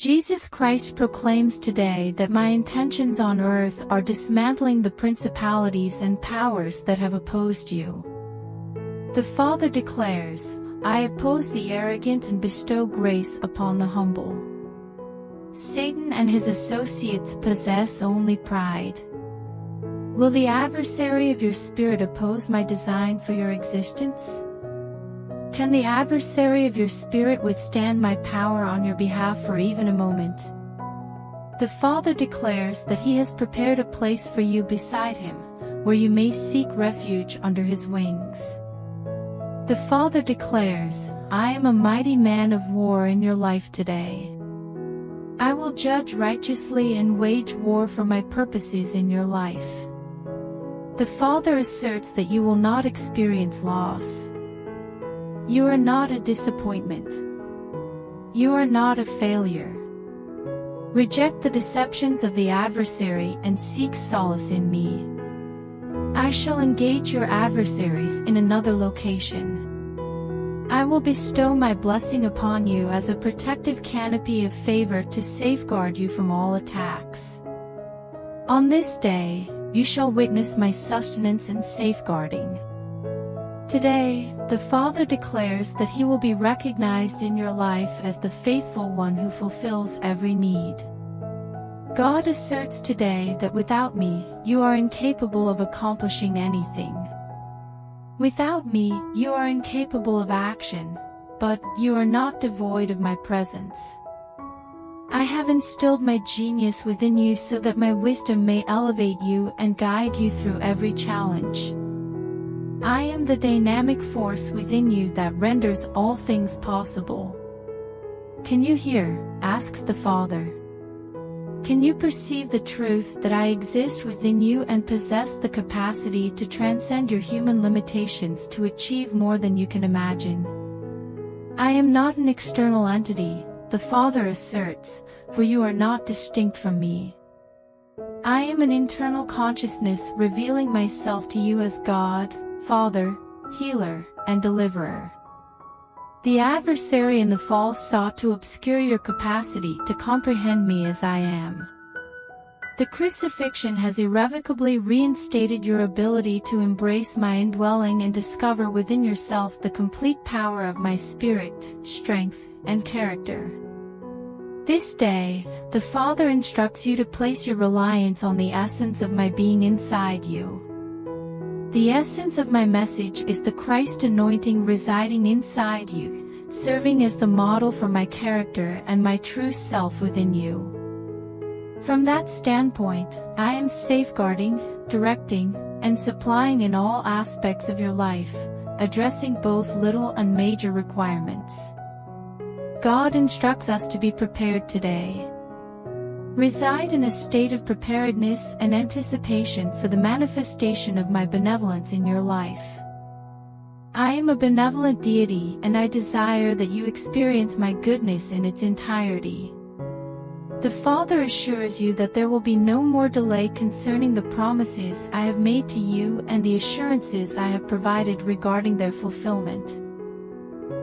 Jesus Christ proclaims today that my intentions on earth are dismantling the principalities and powers that have opposed you. The Father declares, I oppose the arrogant and bestow grace upon the humble. Satan and his associates possess only pride. Will the adversary of your spirit oppose my design for your existence? Can the adversary of your spirit withstand my power on your behalf for even a moment? The Father declares that He has prepared a place for you beside Him, where you may seek refuge under His wings. The Father declares, I am a mighty man of war in your life today. I will judge righteously and wage war for my purposes in your life. The Father asserts that you will not experience loss. You are not a disappointment. You are not a failure. Reject the deceptions of the adversary and seek solace in me. I shall engage your adversaries in another location. I will bestow my blessing upon you as a protective canopy of favor to safeguard you from all attacks. On this day, you shall witness my sustenance and safeguarding. Today, the Father declares that He will be recognized in your life as the faithful one who fulfills every need. God asserts today that without me, you are incapable of accomplishing anything. Without me, you are incapable of action, but you are not devoid of my presence. I have instilled my genius within you so that my wisdom may elevate you and guide you through every challenge. I am the dynamic force within you that renders all things possible. Can you hear? Asks the Father. Can you perceive the truth that I exist within you and possess the capacity to transcend your human limitations to achieve more than you can imagine? I am not an external entity, the Father asserts, for you are not distinct from me. I am an internal consciousness revealing myself to you as God, Father, Healer, and Deliverer. The adversary in the fall sought to obscure your capacity to comprehend me as I am. The crucifixion has irrevocably reinstated your ability to embrace my indwelling and discover within yourself the complete power of my spirit, strength, and character. This day, the Father instructs you to place your reliance on the essence of my being inside you. The essence of my message is the Christ anointing residing inside you, serving as the model for my character and my true self within you. From that standpoint, I am safeguarding, directing, and supplying in all aspects of your life, addressing both little and major requirements. God instructs us to be prepared today. Reside in a state of preparedness and anticipation for the manifestation of my benevolence in your life. I am a benevolent deity and I desire that you experience my goodness in its entirety. The Father assures you that there will be no more delay concerning the promises I have made to you and the assurances I have provided regarding their fulfillment.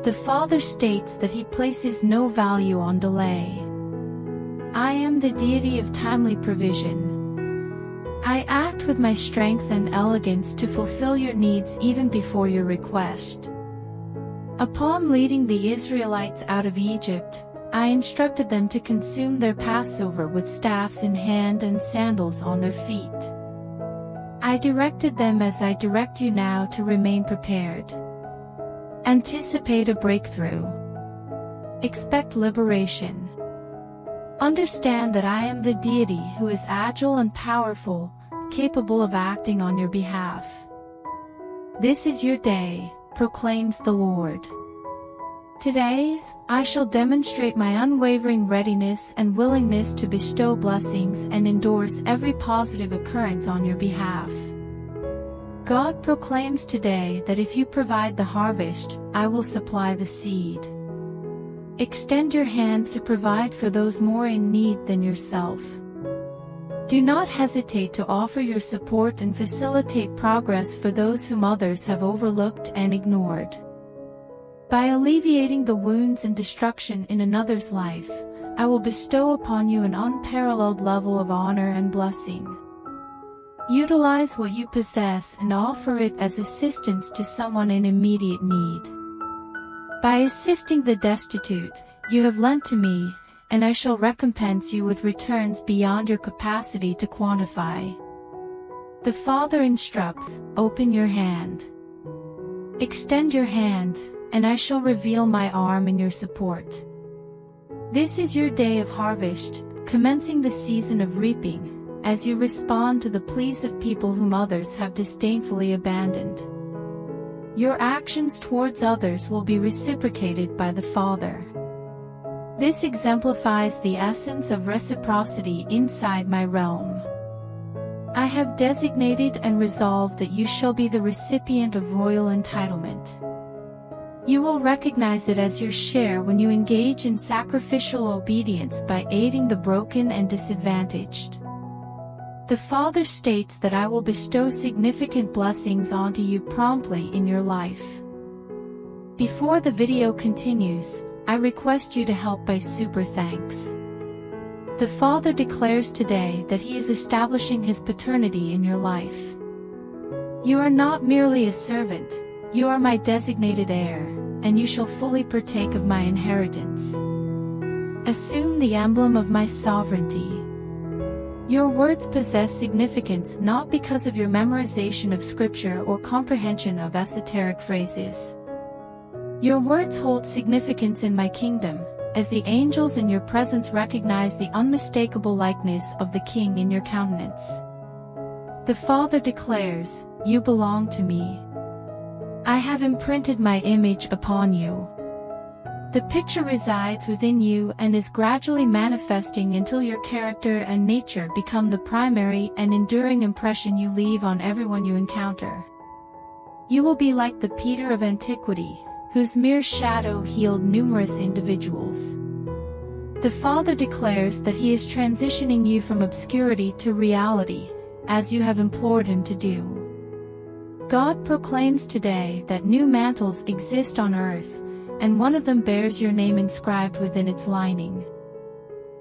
The Father states that He places no value on delay. I am the deity of timely provision. I act with my strength and elegance to fulfill your needs even before your request. Upon leading the Israelites out of Egypt, I instructed them to consume their Passover with staffs in hand and sandals on their feet. I directed them as I direct you now to remain prepared. Anticipate a breakthrough. Expect liberation. Understand that I am the deity who is agile and powerful, capable of acting on your behalf. This is your day, proclaims the Lord. Today, I shall demonstrate my unwavering readiness and willingness to bestow blessings and endorse every positive occurrence on your behalf. God proclaims today that if you provide the harvest, I will supply the seed. Extend your hand to provide for those more in need than yourself. Do not hesitate to offer your support and facilitate progress for those whom others have overlooked and ignored. By alleviating the wounds and destruction in another's life, I will bestow upon you an unparalleled level of honor and blessing. Utilize what you possess and offer it as assistance to someone in immediate need. By assisting the destitute, you have lent to me, and I shall recompense you with returns beyond your capacity to quantify. The Father instructs, open your hand. Extend your hand, and I shall reveal my arm in your support. This is your day of harvest, commencing the season of reaping, as you respond to the pleas of people whom others have disdainfully abandoned. Your actions towards others will be reciprocated by the Father. This exemplifies the essence of reciprocity inside my realm. I have designated and resolved that you shall be the recipient of royal entitlement. You will recognize it as your share when you engage in sacrificial obedience by aiding the broken and disadvantaged. The Father states that I will bestow significant blessings onto you promptly in your life. Before the video continues, I request you to help by super thanks. The Father declares today that He is establishing His paternity in your life. You are not merely a servant, you are my designated heir, and you shall fully partake of my inheritance. Assume the emblem of my sovereignty. Your words possess significance not because of your memorization of scripture or comprehension of esoteric phrases. Your words hold significance in my kingdom, as the angels in your presence recognize the unmistakable likeness of the King in your countenance. The Father declares, you belong to me. I have imprinted my image upon you. The picture resides within you and is gradually manifesting until your character and nature become the primary and enduring impression you leave on everyone you encounter. You will be like the Peter of antiquity, whose mere shadow healed numerous individuals. The Father declares that He is transitioning you from obscurity to reality, as you have implored Him to do. God proclaims today that new mantles exist on earth, and one of them bears your name inscribed within its lining.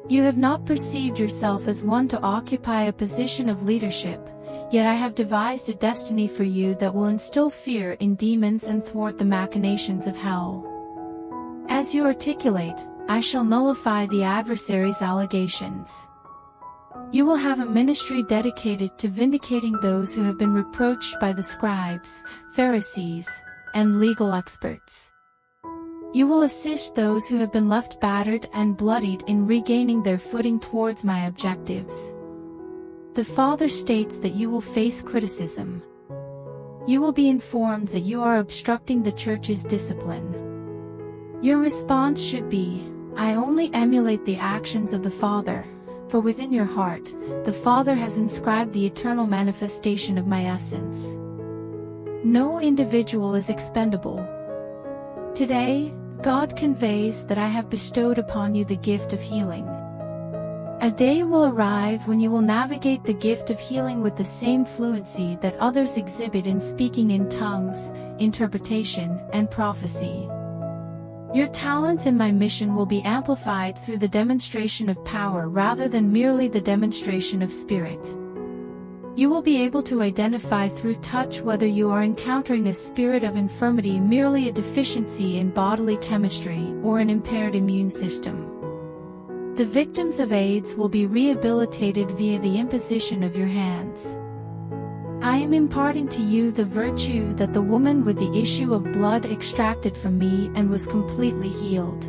You have not perceived yourself as one to occupy a position of leadership, yet I have devised a destiny for you that will instill fear in demons and thwart the machinations of hell. As you articulate, I shall nullify the adversary's allegations. You will have a ministry dedicated to vindicating those who have been reproached by the scribes, Pharisees, and legal experts. You will assist those who have been left battered and bloodied in regaining their footing towards my objectives. The Father states that you will face criticism. You will be informed that you are obstructing the Church's discipline. Your response should be, I only emulate the actions of the Father, for within your heart, the Father has inscribed the eternal manifestation of my essence. No individual is expendable. Today, God conveys that I have bestowed upon you the gift of healing. A day will arrive when you will navigate the gift of healing with the same fluency that others exhibit in speaking in tongues, interpretation, and prophecy. Your talents in my mission will be amplified through the demonstration of power rather than merely the demonstration of spirit. You will be able to identify through touch whether you are encountering a spirit of infirmity, merely a deficiency in bodily chemistry, or an impaired immune system. The victims of AIDS will be rehabilitated via the imposition of your hands. I am imparting to you the virtue that the woman with the issue of blood extracted from me and was completely healed.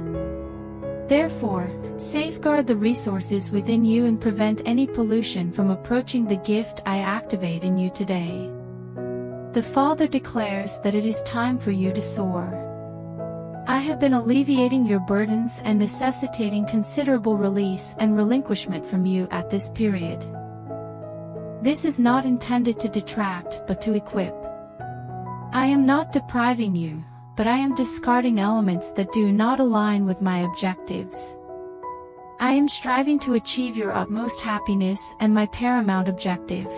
Therefore, safeguard the resources within you and prevent any pollution from approaching the gift I activate in you today. The Father declares that it is time for you to soar. I have been alleviating your burdens and necessitating considerable release and relinquishment from you at this period. This is not intended to detract but to equip. I am not depriving you, but I am discarding elements that do not align with my objectives. I am striving to achieve your utmost happiness and my paramount objective.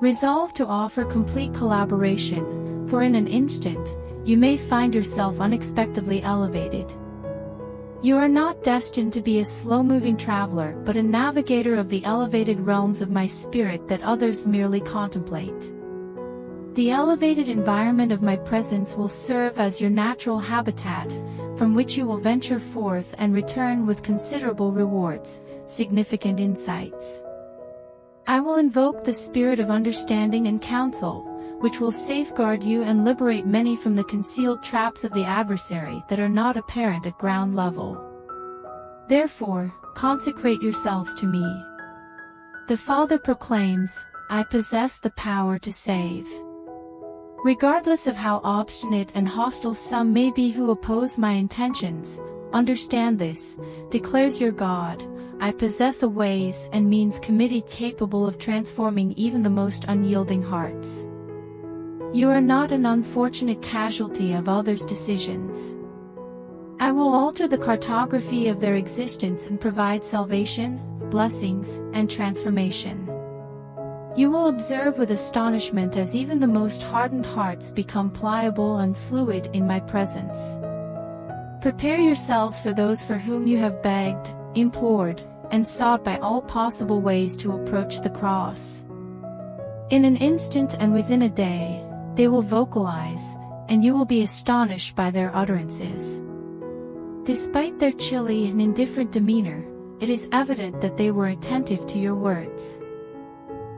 Resolve to offer complete collaboration, for in an instant, you may find yourself unexpectedly elevated. You are not destined to be a slow-moving traveler, but a navigator of the elevated realms of my spirit that others merely contemplate. The elevated environment of my presence will serve as your natural habitat, from which you will venture forth and return with considerable rewards, significant insights. I will invoke the spirit of understanding and counsel, which will safeguard you and liberate many from the concealed traps of the adversary that are not apparent at ground level. Therefore, consecrate yourselves to me. The Father proclaims, I possess the power to save. Regardless of how obstinate and hostile some may be who oppose my intentions, understand this, declares your God, I possess a ways and means committee capable of transforming even the most unyielding hearts. You are not an unfortunate casualty of others' decisions. I will alter the cartography of their existence and provide salvation, blessings, and transformation. You will observe with astonishment as even the most hardened hearts become pliable and fluid in my presence. Prepare yourselves for those for whom you have begged, implored, and sought by all possible ways to approach the cross. In an instant and within a day, they will vocalize, and you will be astonished by their utterances. Despite their chilly and indifferent demeanor, it is evident that they were attentive to your words.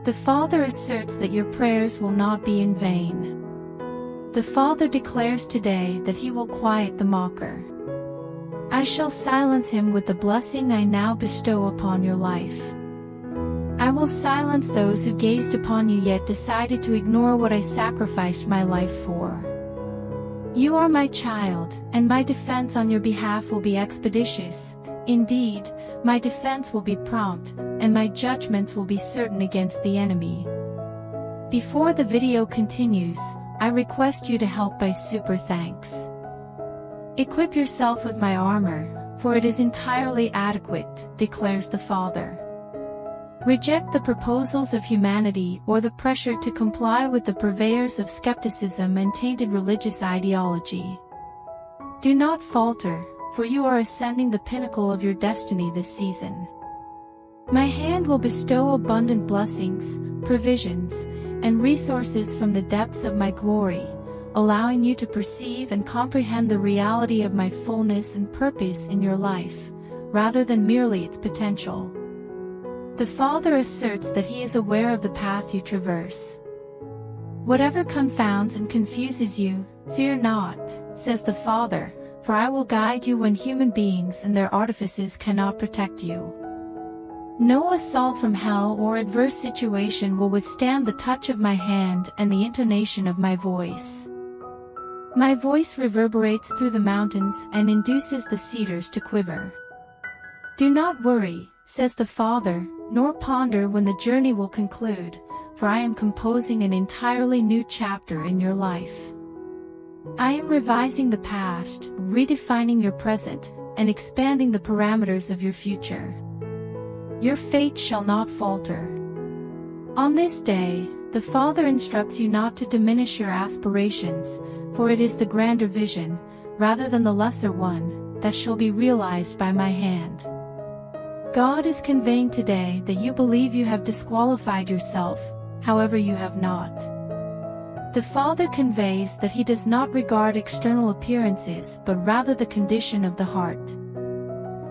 The Father asserts that your prayers will not be in vain. The Father declares today that He will quiet the mocker. I shall silence him with the blessing I now bestow upon your life. I will silence those who gazed upon you yet decided to ignore what I sacrificed my life for. You are my child, and my defense on your behalf will be expeditious. Indeed, my defense will be prompt, and my judgments will be certain against the enemy. Before the video continues, I request you to help by super thanks. Equip yourself with my armor, for it is entirely adequate, declares the Father. Reject the proposals of humanity or the pressure to comply with the purveyors of skepticism and tainted religious ideology. Do not falter, for you are ascending the pinnacle of your destiny this season. My hand will bestow abundant blessings, provisions, and resources from the depths of my glory, allowing you to perceive and comprehend the reality of my fullness and purpose in your life, rather than merely its potential. The Father asserts that He is aware of the path you traverse. Whatever confounds and confuses you, fear not, says the Father, for I will guide you when human beings and their artifices cannot protect you. No assault from hell or adverse situation will withstand the touch of my hand and the intonation of my voice. My voice reverberates through the mountains and induces the cedars to quiver. Do not worry, says the Father, nor ponder when the journey will conclude, for I am composing an entirely new chapter in your life. I am revising the past, redefining your present, and expanding the parameters of your future. Your fate shall not falter. On this day, the Father instructs you not to diminish your aspirations, for it is the grander vision, rather than the lesser one, that shall be realized by my hand. God is conveying today that you believe you have disqualified yourself, however you have not. The Father conveys that He does not regard external appearances but rather the condition of the heart.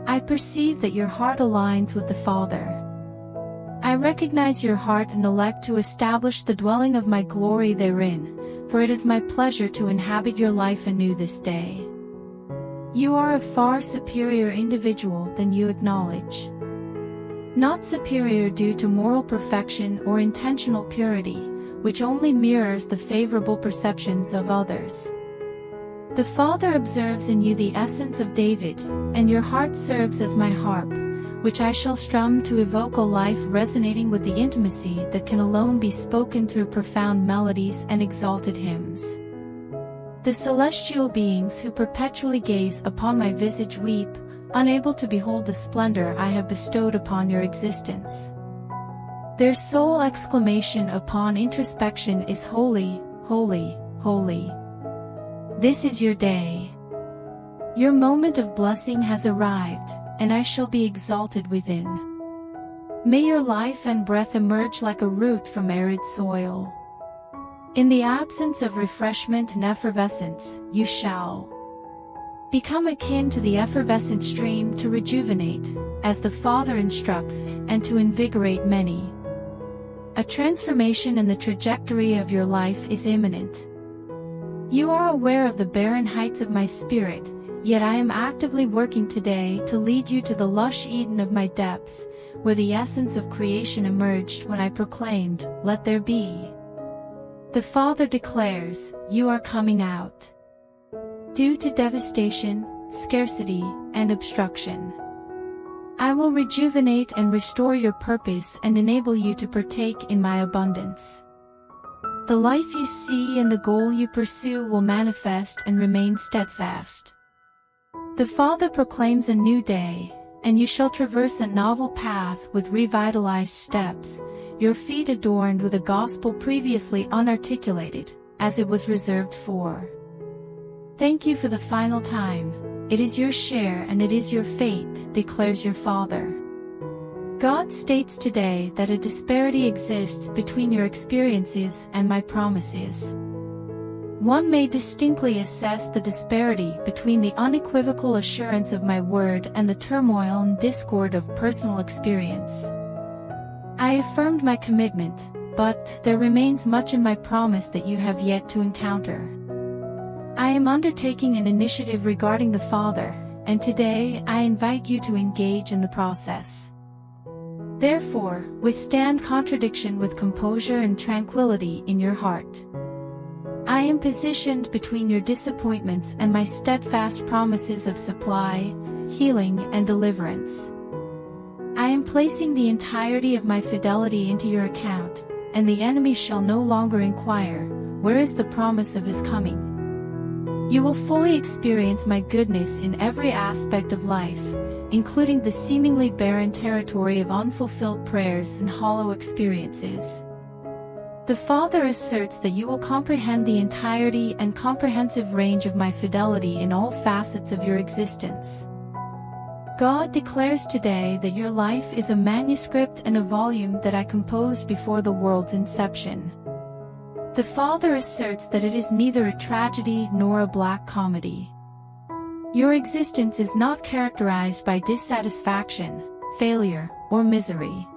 I perceive that your heart aligns with the Father. I recognize your heart and elect to establish the dwelling of my glory therein, for it is my pleasure to inhabit your life anew this day. You are a far superior individual than you acknowledge. Not superior due to moral perfection or intentional purity, which only mirrors the favorable perceptions of others. The Father observes in you the essence of David, and your heart serves as my harp, which I shall strum to evoke a life resonating with the intimacy that can alone be spoken through profound melodies and exalted hymns. The celestial beings who perpetually gaze upon my visage weep, unable to behold the splendor I have bestowed upon your existence. Their sole exclamation upon introspection is holy, holy, holy. This is your day. Your moment of blessing has arrived, and I shall be exalted within. May your life and breath emerge like a root from arid soil. In the absence of refreshment and effervescence, you shall become akin to the effervescent stream to rejuvenate, as the Father instructs, and to invigorate many. A transformation in the trajectory of your life is imminent. You are aware of the barren heights of my spirit, yet I am actively working today to lead you to the lush Eden of my depths, where the essence of creation emerged when I proclaimed, "Let there be." The Father declares, you are coming out. Due to devastation, scarcity, and obstruction, I will rejuvenate and restore your purpose and enable you to partake in my abundance. The life you see and the goal you pursue will manifest and remain steadfast. The Father proclaims a new day, and you shall traverse a novel path with revitalized steps, your feet adorned with a gospel previously unarticulated, as it was reserved for. Thank you for the final time. It is your share and it is your fate, declares your Father. God states today that a disparity exists between your experiences and my promises. One may distinctly assess the disparity between the unequivocal assurance of my word and the turmoil and discord of personal experience. I affirmed my commitment, but there remains much in my promise that you have yet to encounter. I am undertaking an initiative regarding the Father, and today I invite you to engage in the process. Therefore, withstand contradiction with composure and tranquility in your heart. I am positioned between your disappointments and my steadfast promises of supply, healing, and deliverance. I am placing the entirety of my fidelity into your account, and the enemy shall no longer inquire, where is the promise of his coming? You will fully experience my goodness in every aspect of life, including the seemingly barren territory of unfulfilled prayers and hollow experiences. The Father asserts that you will comprehend the entirety and comprehensive range of my fidelity in all facets of your existence. God declares today that your life is a manuscript and a volume that I composed before the world's inception. The Father asserts that it is neither a tragedy nor a black comedy. Your existence is not characterized by dissatisfaction, failure, or misery.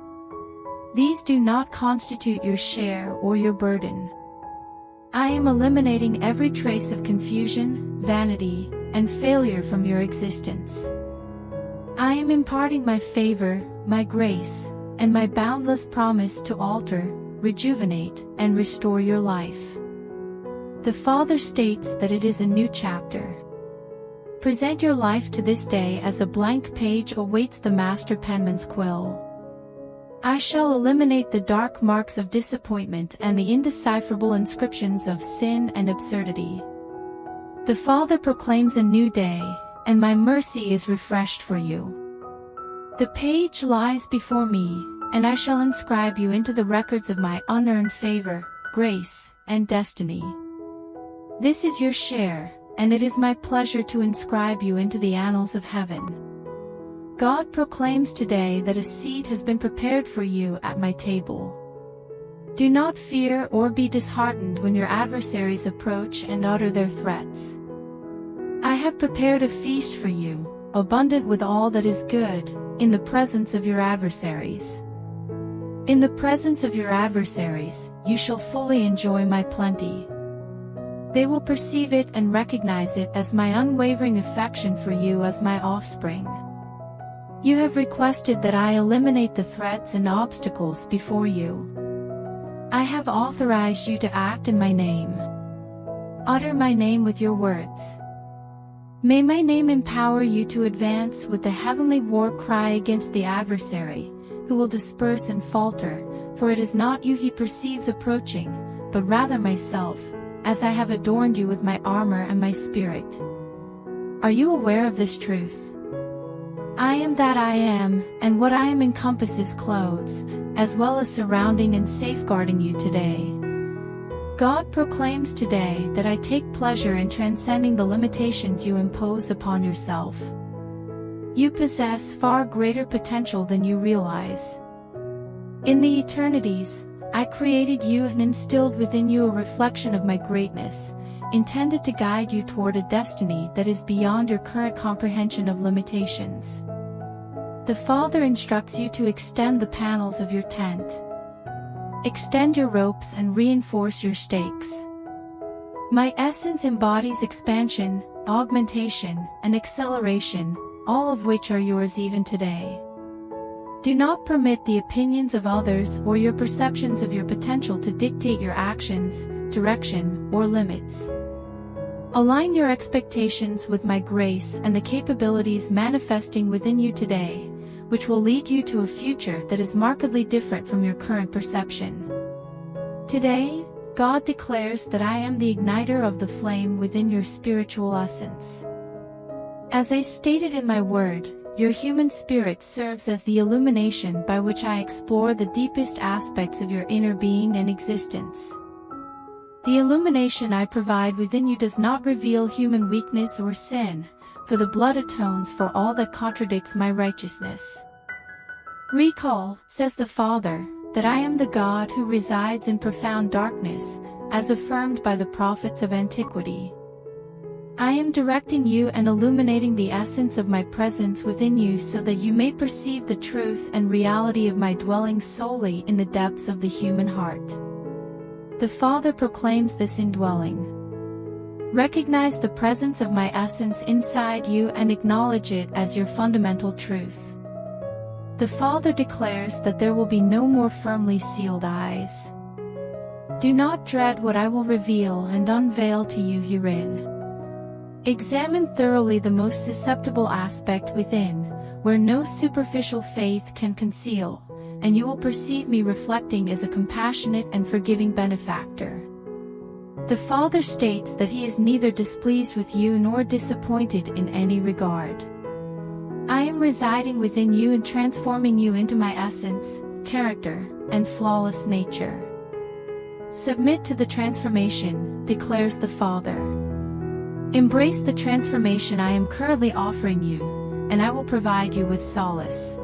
These do not constitute your share or your burden. I am eliminating every trace of confusion, vanity, and failure from your existence. I am imparting my favor, my grace, and my boundless promise to alter, rejuvenate, and restore your life. The Father states that it is a new chapter. Present your life to this day as a blank page awaits the master penman's quill. I shall eliminate the dark marks of disappointment and the indecipherable inscriptions of sin and absurdity. The Father proclaims a new day, and my mercy is refreshed for you. The page lies before me, and I shall inscribe you into the records of my unearned favor, grace, and destiny. This is your share, and it is my pleasure to inscribe you into the annals of heaven. God proclaims today that a seat has been prepared for you at my table. Do not fear or be disheartened when your adversaries approach and utter their threats. I have prepared a feast for you, abundant with all that is good, in the presence of your adversaries. In the presence of your adversaries, you shall fully enjoy my plenty. They will perceive it and recognize it as my unwavering affection for you as my offspring. You have requested that I eliminate the threats and obstacles before you. I have authorized you to act in my name. Utter my name with your words. May my name empower you to advance with the heavenly war cry against the adversary, who will disperse and falter, for it is not you he perceives approaching, but rather myself, as I have adorned you with my armor and my spirit. Are you aware of this truth? I am that I am, and what I am encompasses clothes, as well as surrounding and safeguarding you today. God proclaims today that I take pleasure in transcending the limitations you impose upon yourself. You possess far greater potential than you realize. In the eternities, I created you and instilled within you a reflection of my greatness, intended to guide you toward a destiny that is beyond your current comprehension of limitations. The Father instructs you to extend the panels of your tent. Extend your ropes and reinforce your stakes. My essence embodies expansion, augmentation, and acceleration, all of which are yours even today. Do not permit the opinions of others or your perceptions of your potential to dictate your actions, direction, or limits. Align your expectations with my grace and the capabilities manifesting within you today, which will lead you to a future that is markedly different from your current perception. Today, God declares that I am the igniter of the flame within your spiritual essence. As I stated in my word, your human spirit serves as the illumination by which I explore the deepest aspects of your inner being and existence. The illumination I provide within you does not reveal human weakness or sin, for the blood atones for all that contradicts my righteousness. Recall, says the Father, that I am the God who resides in profound darkness, as affirmed by the prophets of antiquity. I am directing you and illuminating the essence of my presence within you so that you may perceive the truth and reality of my dwelling solely in the depths of the human heart. The Father proclaims this indwelling. Recognize the presence of my essence inside you and acknowledge it as your fundamental truth. The Father declares that there will be no more firmly sealed eyes. Do not dread what I will reveal and unveil to you herein. Examine thoroughly the most susceptible aspect within, where no superficial faith can conceal, and you will perceive me reflecting as a compassionate and forgiving benefactor. The Father states that He is neither displeased with you nor disappointed in any regard. I am residing within you and transforming you into my essence, character, and flawless nature. Submit to the transformation, declares the Father. Embrace the transformation I am currently offering you, and I will provide you with solace.